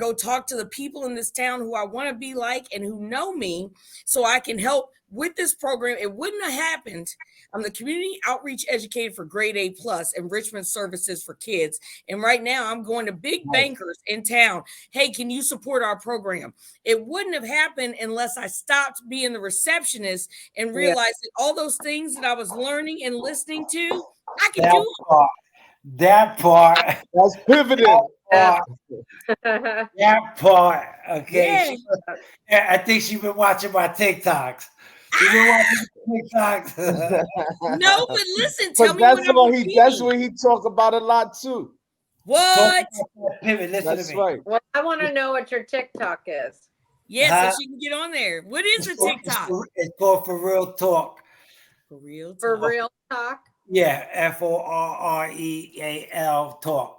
go talk to the people in this town who I want to be like and who know me so I can help with this program. It wouldn't have happened. I'm the community outreach educator for grade A plus enrichment services for kids. And right now I'm going to big bankers in town. Hey, can you support our program? It wouldn't have happened unless I stopped being the receptionist and realized that all those things that I was learning and listening to, I could do it. That part. That's pivoting. That part. Okay. Yeah. I think she's been watching my TikToks. She's been watching TikToks. No, but listen, tell me that's what he talk about a lot too. What? That's right. Well, I want to know what your TikTok is. Yeah, so she can get on there. What is a TikTok? It's called For Real Talk. For Real Talk. For Real Talk? Yeah, FORREAL Talk.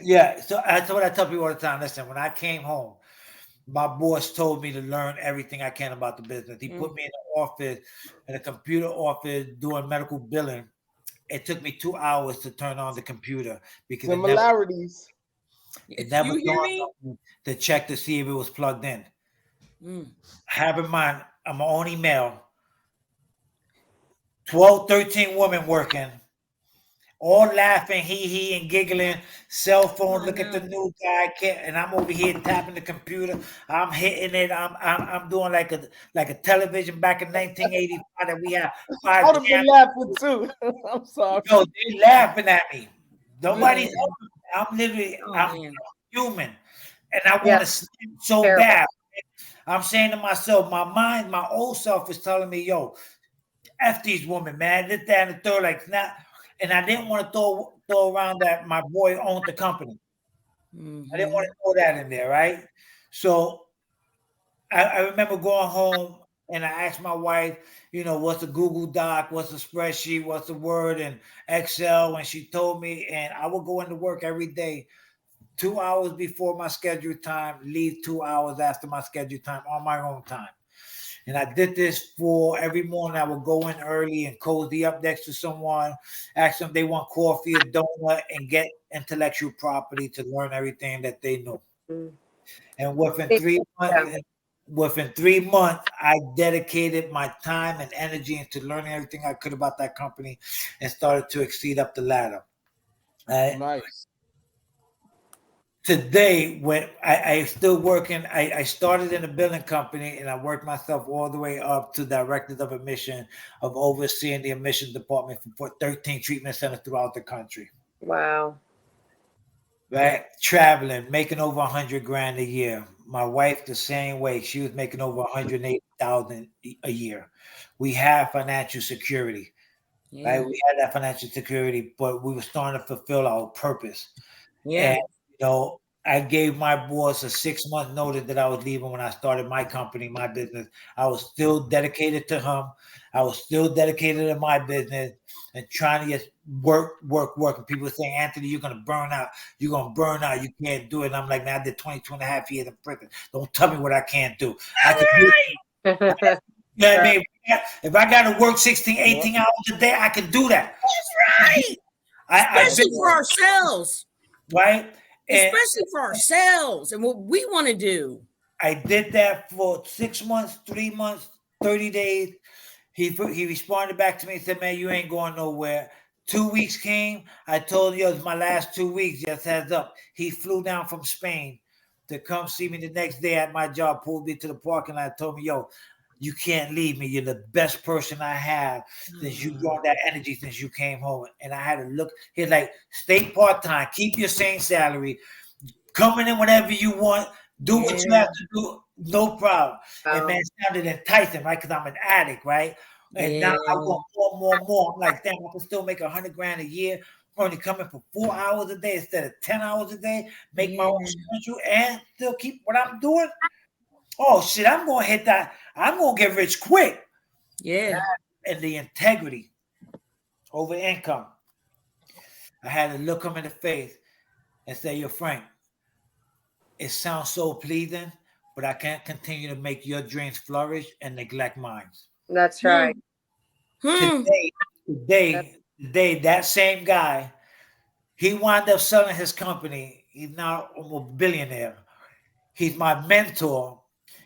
Yeah, so that's what I tell people all the time. Listen, when I came home, my boss told me to learn everything I can about the business. He put me in the office, in a computer office, doing medical billing. It took me 2 hours to turn on the computer because similarities. It never dawned on me to check to see if it was plugged in. Have in mind, I'm only male. 12, 13 women working, all laughing, he and giggling, cell phone, look at the new guy, and I'm over here tapping the computer. I'm hitting it. I'm doing like a television back in 1985 that we have. I would have been laughing too. I'm sorry. No, they laughing at me. Nobody's. I'm literally. I'm human, and I want to sleep so bad. I'm saying to myself, my mind, my old self is telling me, yo, F these women, man. This, that, and the third, like, not. And I didn't want to throw around that my boy owned the company. I didn't want to throw that in there, right? So I remember going home and I asked my wife, you know, what's a Google Doc, what's a spreadsheet, what's a Word and Excel, and she told me, and I would go into work every day 2 hours before my scheduled time, leave 2 hours after my scheduled time on my own time. And I did this for every morning. I would go in early and cozy up next to someone, ask them if they want coffee or donut, and get intellectual property to learn everything that they know. And within 3 months, I dedicated my time and energy into learning everything I could about that company and started to exceed up the ladder. Nice. Today, when I still working, I started in a billing company and I worked myself all the way up to director of admission, of overseeing the admission department for 13 treatment centers throughout the country. Wow. Right? Traveling, making over 100 grand a year. My wife, the same way. She was making over 180,000 a year. We have financial security. Right? We had that financial security, but we were starting to fulfill our purpose. And you know, I gave my boss a 6-month notice that I was leaving when I started my company, my business. I was still dedicated to him. I was still dedicated to my business and trying to just work. And people were saying, Anthony, you're going to burn out. You're going to burn out. You can't do it. And I'm like, man, I did 22 and a half years in prison. Don't tell me what I can't do. I can do it. You know what I mean? If I got to work 16, 18 hours a day, I can do that. That's right. Especially for ourselves. Right? Especially for ourselves and what we want to do. I did that for 6 months, 3 months, 30 days. He responded back to me and said, man, you ain't going nowhere. 2 weeks came. I told you it was my last 2 weeks. Just heads up. He flew down from Spain to come see me the next day at my job, pulled me to the parking lot, told me, yo, you can't leave me. You're the best person I have since you brought that energy since you came home. And I had to look. He's like, stay part-time. Keep your same salary. Coming in whenever you want. Do what you have to do. No problem. And man, it sounded enticing, right? Because I'm an addict, right? And now I want more. I'm like, damn, I can still make 100 grand a year. I'm only coming for 4 hours a day instead of 10 hours a day. Make my own schedule and still keep what I'm doing. Oh shit, I'm gonna hit that. I'm gonna get rich quick. Yeah. And the integrity over income. I had to look him in the face and say, yo, Frank, it sounds so pleasing, but I can't continue to make your dreams flourish and neglect mine. That's right. Today, that same guy, he wound up selling his company He's now a billionaire. He's my mentor.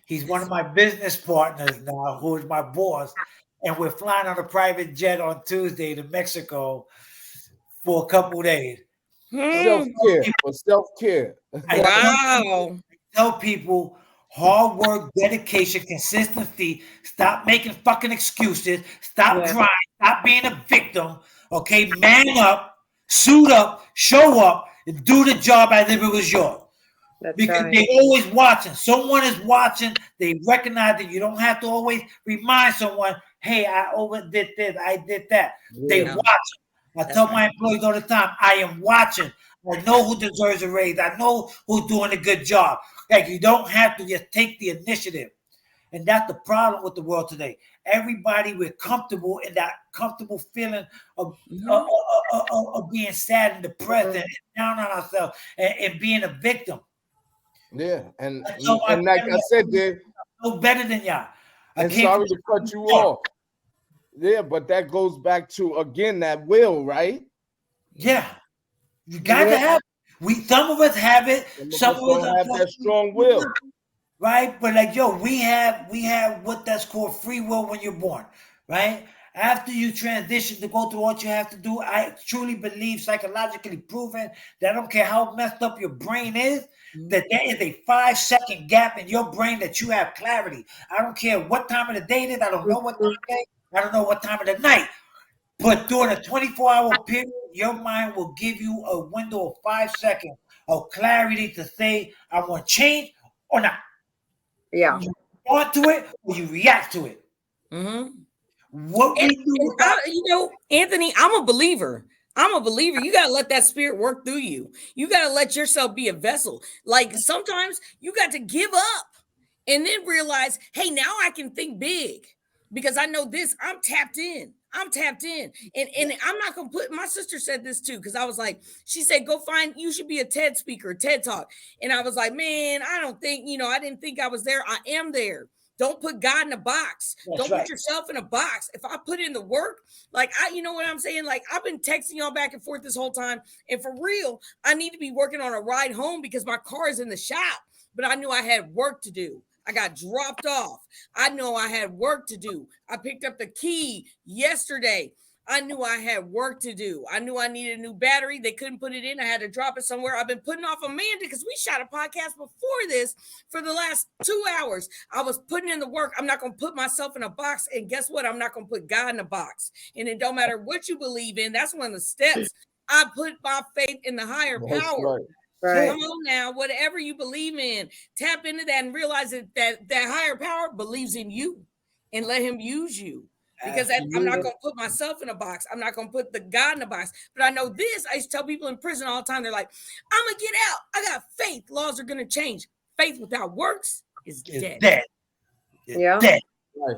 He's one of my business partners now, who is my boss. And we're flying on a private jet on Tuesday to Mexico for a couple of days. Self-care. For self-care. Wow. Tell people hard work, dedication, consistency. Stop making fucking excuses. Stop crying. Stop being a victim. Okay, man up, suit up, show up, and do the job as if it was yours. Because they're always watching. Someone is watching. They recognize that you don't have to always remind someone, hey, I overdid this, I did that. Yeah. They watching. I tell my employees all the time, I am watching. I know who deserves a raise. I know who's doing a good job. Like, you don't have to just take the initiative. And that's the problem with the world today. Everybody, we're comfortable in that comfortable feeling of being sad and depressed and down on ourselves and being a victim. Yeah, and like I said, they're no better than y'all. And sorry to cut you off. Yeah, but that goes back to, again, that will, right? Yeah. You got to have it. Some of us have it. Some of us don't have that strong will. Right? But like, yo, we have what that's called free will when you're born, right? After you transition to go through what you have to do, I truly believe, psychologically proven, that I don't care how messed up your brain is, that there is a 5-second gap in your brain that you have clarity. I don't care what time of the day it is. I don't know what time of the day. I don't know what time of the night. But during a 24-hour period, your mind will give you a window of 5 seconds of clarity to say, I want to change or not. Yeah. You respond to it or you react to it. Mm-hmm. What we do, Anthony, I'm a believer. You got to let that spirit work through you. You got to let yourself be a vessel. Like, sometimes you got to give up and then realize, hey, now I can think big because I know this. I'm tapped in. And I'm not going to put, my sister said this too, because I was like, she said, you should be a TED speaker, TED Talk. And I was like, man, I don't think, I didn't think I was there. I am there. Don't put God in a box. Don't put yourself in a box. If I put in the work, you know what I'm saying? Like, I've been texting y'all back and forth this whole time. And for real, I need to be working on a ride home because my car is in the shop. But I knew I had work to do. I got dropped off. I know I had work to do. I picked up the key yesterday. I knew I had work to do. I knew I needed a new battery. They couldn't put it in. I had to drop it somewhere. I've been putting off Amanda because we shot a podcast before this for the last 2 hours. I was putting in the work. I'm not going to put myself in a box. And guess what? I'm not going to put God in a box. And it don't matter what you believe in. That's one of the steps. I put my faith in the higher power. Right. Come on now, whatever you believe in, tap into that and realize that higher power believes in you and let him use you. Because I'm not going to put myself in a box. I'm not going to put the God in a box. But I know this. I used to tell people in prison all the time. They're like, I'm going to get out. I got faith. Laws are going to change. Faith without works is dead. Yeah.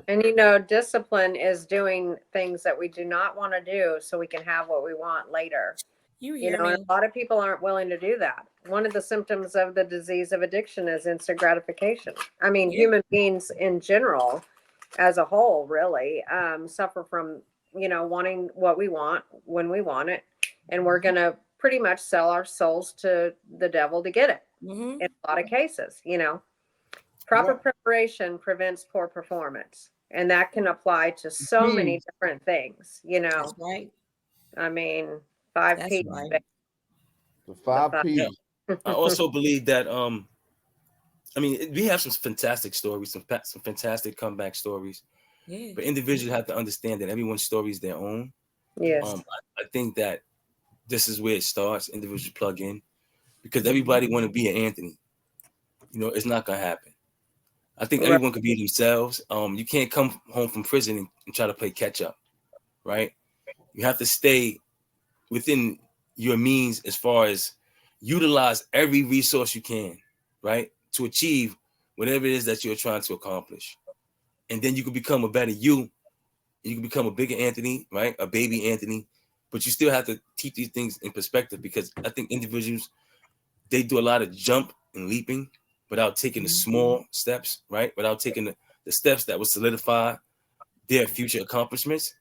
And discipline is doing things that we do not want to do so we can have what we want later. And a lot of people aren't willing to do that. One of the symptoms of the disease of addiction is instant gratification. I mean, human beings in general, as a whole, really suffer from, wanting what we want when we want it. And we're going to pretty much sell our souls to the devil to get it in a lot of cases, Proper preparation prevents poor performance. And that can apply to so many different things, That's right. I mean, 5 P's. Right. The 5 P's. Yeah. I also believe that we have some fantastic stories, some fantastic comeback stories. Yeah. But individuals have to understand that everyone's story is their own. Yes. I think that this is where it starts. Individuals plug in because everybody want to be an Anthony. It's not gonna happen. I think everyone could be themselves. You can't come home from prison and try to play catch up, right? You have to stay within your means as far as utilize every resource you can, right? To achieve whatever it is that you're trying to accomplish. And then you can become a better you. You can become a bigger Anthony, right? A baby Anthony. But you still have to keep these things in perspective because I think individuals, they do a lot of jump and leaping without taking the small steps, right? Without taking the steps that will solidify their future accomplishments.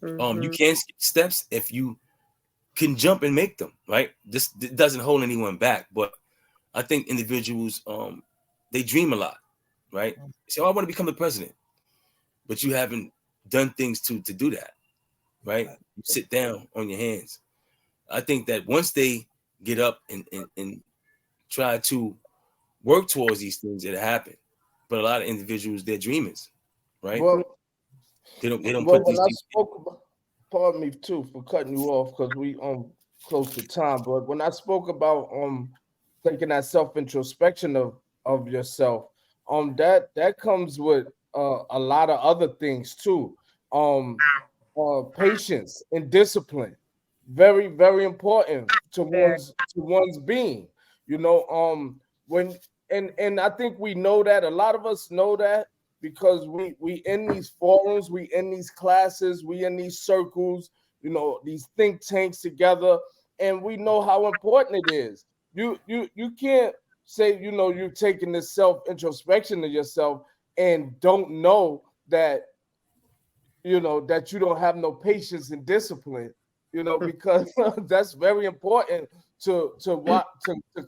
You can skip steps if you can jump and make them, right? This doesn't hold anyone back, but I think individuals, they dream a lot, right? So I want to become the president, but you haven't done things to do that, right? You sit down on your hands. I think that once they get up and try to work towards these things, it'll happen. But a lot of individuals, they're dreamers, right? Well, they don't well, put when these I things. spoke about, pardon me too for cutting you off because we close to time. But when I spoke about taking that self introspection of yourself, that comes with a lot of other things too. Patience and discipline, very very important to one's being. You know, when and I think we know that a lot of us know that because we in these forums, we in these classes, we in these circles, you know, these think tanks together, and we know how important it is. You can't say, you know, you're taking this self introspection of yourself and don't know that, you know, that you don't have no patience and discipline, you know, because that's very important to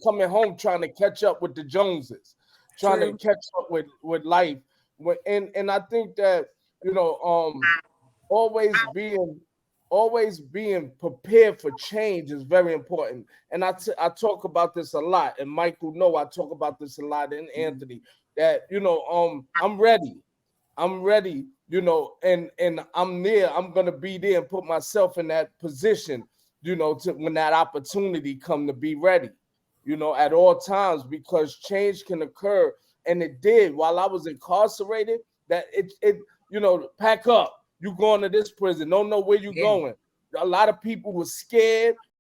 coming home trying to catch up with the Joneses, trying to catch up with life. And I think that, you know, always being prepared for change is very important. And I talk about this a lot, and Michael know I talk about this a lot, and Anthony, that, you know, I'm ready, you know, and I'm there. I'm gonna be there and put myself in that position, you know, to when that opportunity come to be ready, you know, at all times, because change can occur, and it did while I was incarcerated. That it you know, pack up. You going to this prison? Don't know where you going. A lot of people were scared.